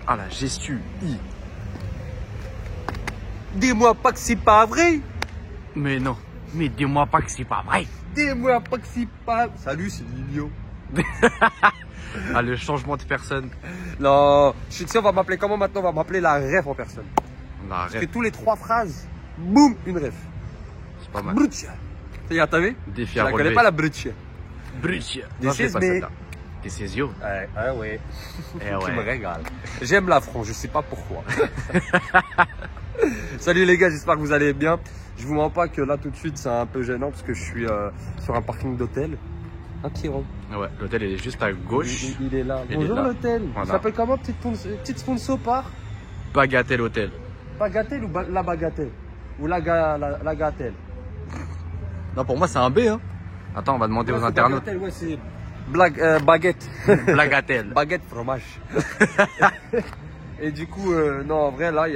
Ah, la gestu. Dis-moi pas que c'est pas vrai. Mais non. Mais dis-moi pas que c'est pas vrai. Dis-moi pas que c'est pas... Salut, c'est Lilio. Ah, le changement de personne. Non, tu sais, on va m'appeler comment maintenant? On va m'appeler la ref en personne. La Parce que ref, tous les 3 phrases, boum, une ref. c'est pas mal. Brucia. Regarde, t'as vu? Défi Je à la connais relever. pas la Brucia. Brucia. Des Non, je l'ai pas CSB. celle-là. Des Césio. Ouais. Eh Tu me ouais. régales. J'aime la France, je sais pas pourquoi. Salut les gars, j'espère que vous allez bien. Je vous mens pas que là tout de suite c'est un peu gênant parce que je suis sur un parking d'hôtel. Un petit rond. Ouais, l'hôtel il est juste à gauche. Il est là. Il est Bonjour là. l'hôtel. Voilà. Ça s'appelle comment? Petite sponsor par Bagatelle Hôtel. Bagatelle ou la bagatelle? Ou la gatelle? Non, pour moi c'est un B, hein. Attends, on va demander aux internautes. Bagatelle, ouais, c'est baguette. Blagatelle. Baguette fromage. Et du coup, non, en vrai, là,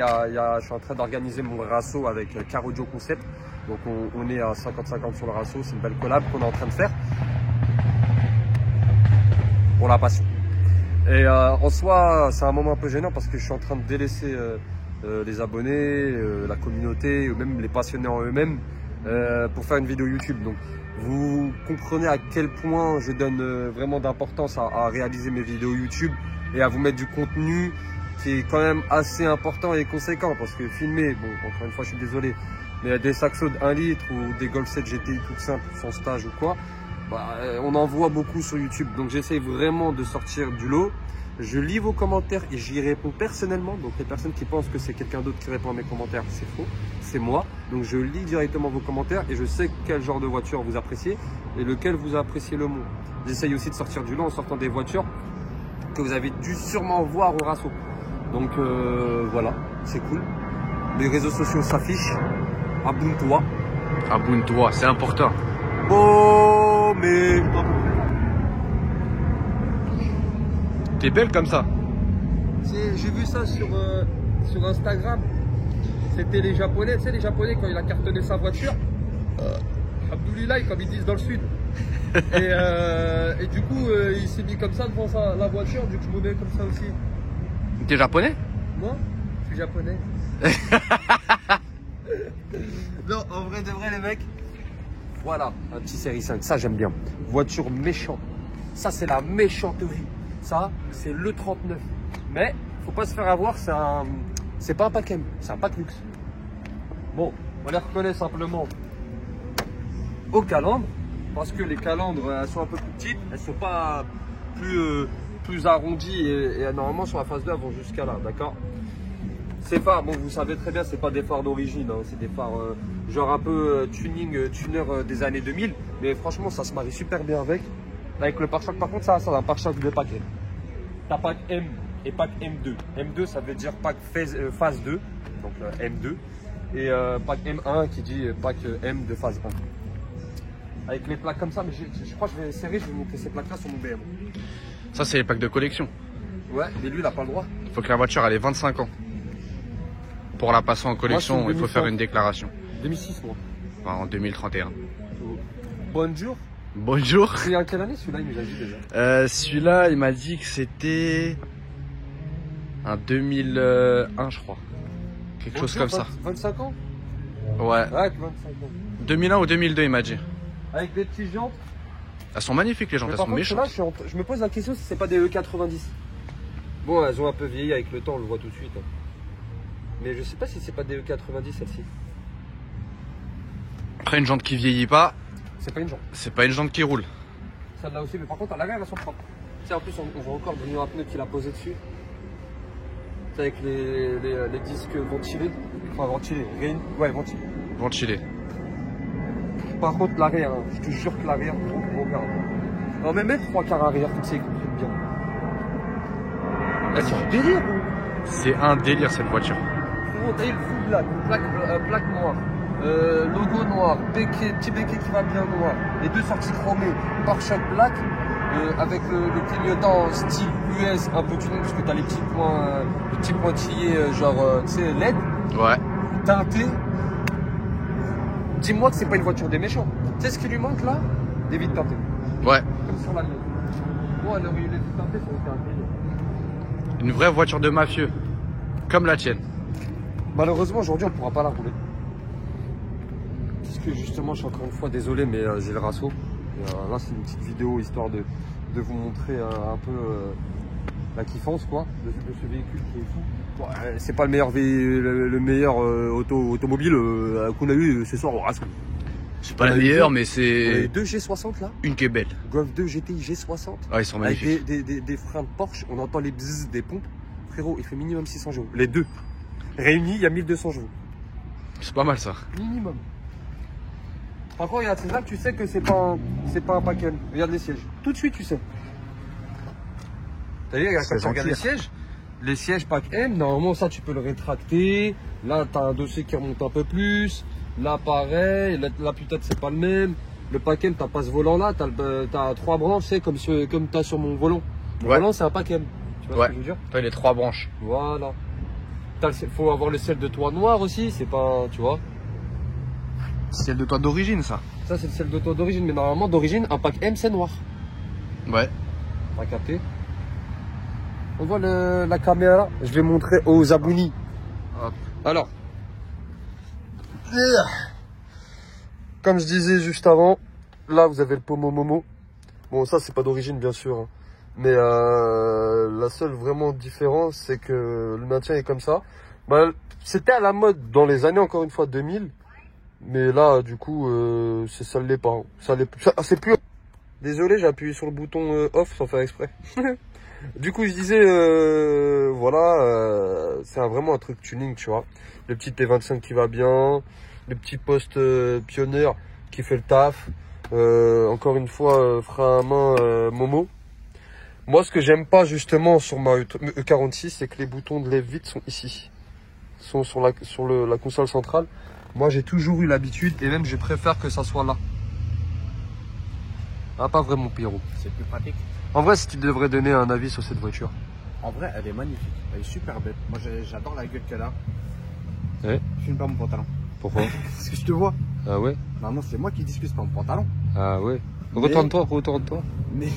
je suis en train d'organiser mon rasso avec Carodio Concept. Donc, on est à 50-50 sur le rasso. C'est une belle collab qu'on est en train de faire. Pour la passion. Et en soi, c'est un moment un peu gênant parce que je suis en train de délaisser les abonnés, la communauté, ou même les passionnés en eux-mêmes pour faire une vidéo YouTube. Donc, vous comprenez à quel point je donne vraiment d'importance à réaliser mes vidéos YouTube et à vous mettre du contenu qui est quand même assez important et conséquent parce que filmer, bon, encore une fois, je suis désolé, mais des saxos de 1 litre ou des Golf 7 GTI toutes simples sans stage ou quoi, bah, on en voit beaucoup sur YouTube. Donc, j'essaye vraiment de sortir du lot. Je lis vos commentaires et j'y réponds personnellement. Donc, les personnes qui pensent que c'est quelqu'un d'autre qui répond à mes commentaires, c'est faux. C'est moi. Donc, je lis directement vos commentaires et je sais quel genre de voiture vous appréciez et lequel vous appréciez le moins. J'essaye aussi de sortir du lot en sortant des voitures que vous avez dû sûrement voir au rasso. Donc, voilà, c'est cool. Les réseaux sociaux s'affichent. Abonne-toi. Abonne-toi, c'est important. Oh, mais... T'es belle comme ça. J'ai vu ça sur Instagram. C'était les Japonais, tu sais, les Japonais quand il a cartonné sa voiture. Abdoulaye, comme ils disent dans le sud. Et du coup, il s'est mis comme ça devant la voiture, du coup je me mets comme ça aussi. T'es japonais? Moi, je suis japonais. Non, en vrai de vrai, les mecs. Voilà, un petit série 5, ça j'aime bien. Voiture méchante. Ça, c'est la méchanterie. Ça, c'est le 39. Mais, faut pas se faire avoir, c'est pas un pack M, c'est un pack luxe. Bon, on les reconnaît simplement aux calandres, parce que les calandres, elles sont un peu plus petites, elles sont pas plus arrondies et normalement sur la phase 2, elles vont jusqu'à là, d'accord? Ces phares, bon, vous savez très bien, c'est pas des phares d'origine, hein, c'est des phares genre un peu tuner des années 2000, mais franchement, ça se marie super bien avec. Avec le pare-choc, par contre, ça c'est un pare-choc de paquet. T'as pack M et pack M2. M2, ça veut dire pack phase 2, donc M2. Et pack M1 qui dit pack M de phase 1. Avec les plaques comme ça, mais je crois que je vais serrer, je vais montrer ces plaques-là sur mon BM. Ça, c'est les packs de collection. Ouais, mais lui, il n'a pas le droit. Il faut que la voiture elle ait 25 ans. Pour la passer en collection, Moi, il faut faire une déclaration. 2006, moi. Enfin, en 2031. Bonjour. Bonjour. C'est en quelle année celui-là, il nous a dit déjà? Celui-là, il m'a dit que c'était un 2001, je crois. Quelque chose comme ça. 25 ans? Ouais. Ouais, 25 ans. 2001 ou 2002, il m'a dit. Avec des petits jantes. Elles sont magnifiques, les jantes, elles Par sont contre, méchantes. là, je me pose la question si c'est pas des E90. Bon, elles ont un peu vieilli avec le temps, on le voit tout de suite. Hein. Mais je sais pas si c'est pas des E90 celle-ci. Après, une jante qui vieillit pas, C'est pas une jante. c'est pas une jante qui roule. Celle-là aussi, mais par contre, à l'arrière, elles sont propres. Tu sais, en plus, on voit encore le un pneu qu'il a posé dessus. Tu sais, avec les disques ventilés. Enfin, ventilés. Ouais, ventilés. Ventilé. Par contre, l'arrière, hein, je te jure que l'arrière, regarde. On va même 3 quarts arrière, tu sais, ils comprennent bien. C'est du délire, gros. C'est un délire, cette voiture. Frérot, t'as eu le full black, plaque noire, logo noir, petit béquet qui va bien noir, les deux sorties chromées, pare-choc black, avec le clignotant style US un peu tuning, parce que t'as les petits pointillés genre, tu sais, LED, Ouais. teinté. Dis-moi que c'est pas une voiture des méchants. Tu sais ce qui lui manque là? Des vitres teintées. Ouais. Comme sur la mienne. Bon, alors il est teinté, ça aurait été un délire. Une vraie voiture de mafieux. Comme la tienne. Malheureusement, aujourd'hui, on pourra pas la rouler. Parce que justement, je suis encore une fois désolé, mais j'ai le rasso. Et, là, c'est une petite vidéo histoire de vous montrer un peu la kiffance quoi, de ce véhicule qui est fou. Bon, c'est pas le meilleur, le meilleur automobile qu'on a eu ce soir au rasso. C'est pas la meilleure, mais c'est. Deux G60 là. Une qui est belle. Golf 2 GTI G60. Ah, ils sont magnifiques. Avec des freins de Porsche, on entend les bzzz des pompes. Frérot, il fait minimum 600 chevaux. Les deux. Réunis, il y a 1200 chevaux. C'est pas mal ça. Minimum. Par contre, regarde, c'est là que tu sais que c'est pas un paquet. Regarde les sièges. Tout de suite, tu sais. T'as vu, regarde, quand tu regardes les sièges pack M, normalement, ça, tu peux le rétracter. Là, t'as un dossier qui remonte un peu plus. Là, pareil. Là, peut-être, c'est pas le même. Le pack M, t'as pas ce volant-là. T'as 3 branches, c'est comme t'as sur mon volant. Mon volant, c'est un pack M. Tu vois ce que je veux dire? T'as les 3 branches. Voilà. Faut avoir le ciel de toit noir aussi, c'est pas, tu vois. C'est le de toit d'origine, ça. Ça, c'est le ciel de toit d'origine, mais normalement, d'origine, un pack M, c'est noir. Ouais. Pas capté. On voit la caméra, je vais montrer aux abonnés. Alors, comme je disais juste avant, là, vous avez le pommeau Momo. Bon, ça, c'est pas d'origine, bien sûr. Hein. Mais la seule vraiment différence, c'est que le maintien est comme ça. Bah, c'était à la mode dans les années, encore une fois, 2000. Mais là, du coup, ça ne l'est pas. C'est plus... Désolé, j'ai appuyé sur le bouton off sans faire exprès. Du coup, je disais, voilà, c'est vraiment un truc tuning, tu vois. Le petit T25 qui va bien. Le petit poste Pioneer qui fait le taf. Encore une fois, frein à main Momo. Moi, ce que j'aime pas justement sur ma E46, c'est que les boutons de lève vite sont ici. Sont sur la console centrale. Moi, j'ai toujours eu l'habitude et même je préfère que ça soit là. Ah, pas vraiment, Pierrot. C'est plus pratique. En vrai, si tu devrais donner un avis sur cette voiture. En vrai, elle est magnifique. Elle est super belle. Moi, j'adore la gueule qu'elle a. Ouais. Je filme pas mon pantalon. Pourquoi? Parce que je te vois. Ah ouais? Normalement, c'est moi qui discute pas mon pantalon. Ah ouais. Mais- Retourne-toi, retourne-toi. Mais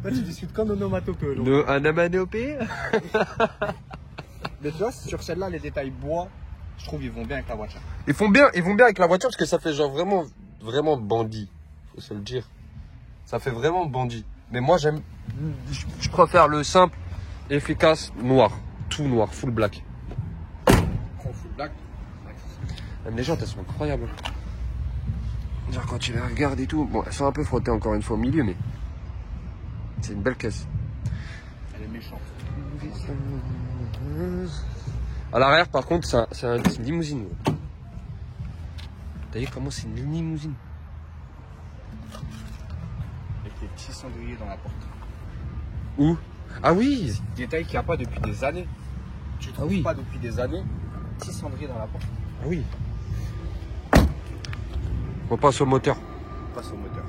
toi, tu discutes comme onomatopée. Un amanopé. Mais tu vois, sur celle-là, les détails bois, je trouve ils vont bien avec la voiture. Ils vont bien avec la voiture parce que ça fait genre vraiment bandit. Faut se le dire. Ça fait vraiment bandit. Mais moi, je préfère le simple, efficace, noir. Tout noir, full black. Prends full black. Même les jantes, elles sont incroyables. Genre quand tu les regardes et tout, bon, elles sont un peu frottées encore une fois au milieu, mais c'est une belle caisse. Elle est méchante. À l'arrière, par contre, c'est une limousine. Ouais. T'as vu comment c'est une limousine? Avec les petits cendriers dans la porte. Où? Ah oui. Détail qu'il n'y a pas depuis des années. Tu trouves oui. pas depuis des années. Petit cendrier dans la porte. Ah oui. On passe au moteur. On passe au moteur.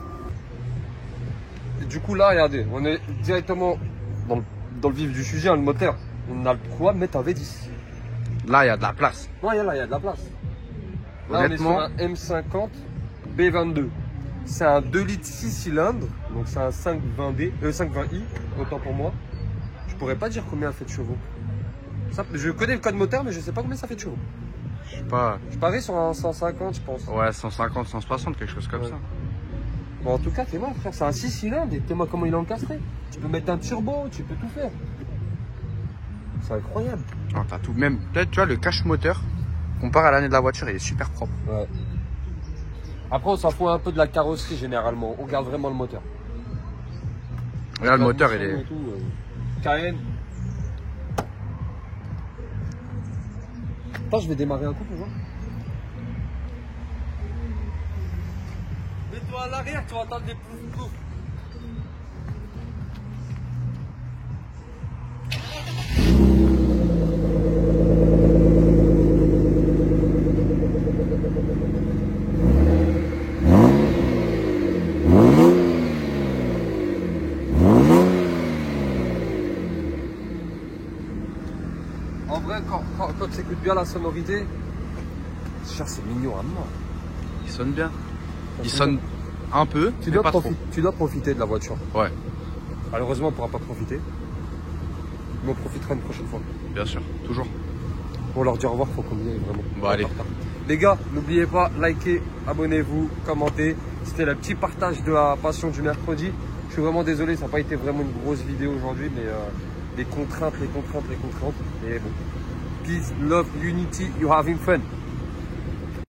Et du coup là, regardez, on est directement dans le vif du sujet, hein, le moteur. On a le droit de mettre un V10. Là, il y a de la place. Ouais, là, il y a de la place. Là, Honnêtement, on est sur un M50 B22. C'est un 2 litres 6 cylindres, donc c'est un 520i, autant pour moi. Je pourrais pas dire combien ça fait de chevaux. Ça, je connais le code moteur, mais je sais pas combien ça fait de chevaux. je sais pas. Je parie sur un 150, je pense. Ouais, 150, 160, quelque chose comme Ouais. ça. Bon, en tout cas, t'es moi, frère, c'est un 6 cylindres et t'es-moi comment il est encastré. Tu peux mettre un turbo, tu peux tout faire. C'est incroyable. Non, t'as tout. Même, peut-être, tu vois, le cache moteur, comparé à l'année de la voiture, il est super propre. Ouais. Après, on s'en fout un peu de la carrosserie généralement. On garde vraiment le moteur. Regarde, le moteur, il est. Cayenne. Attends, je vais démarrer un coup pour voir. Mets-toi à l'arrière, tu vas entendre des plouf-plouf. En vrai, quand tu écoutes bien la sonorité, genre c'est mignon à mort. Il sonne bien. Il sonne un peu, Tu mais dois, pas trop. tu dois profiter de la voiture. Ouais, Malheureusement, on ne pourra pas profiter. Mais on profitera une prochaine fois. bien sûr, toujours. Pour leur dire au revoir, faut qu'on y aille vraiment. Bon, allez. Les gars, n'oubliez pas, likez, abonnez-vous, commentez. C'était le petit partage de la passion du mercredi. Je suis vraiment désolé, ça n'a pas été vraiment une grosse vidéo aujourd'hui, mais les contraintes. Et bon. Peace, love, unity, you having fun.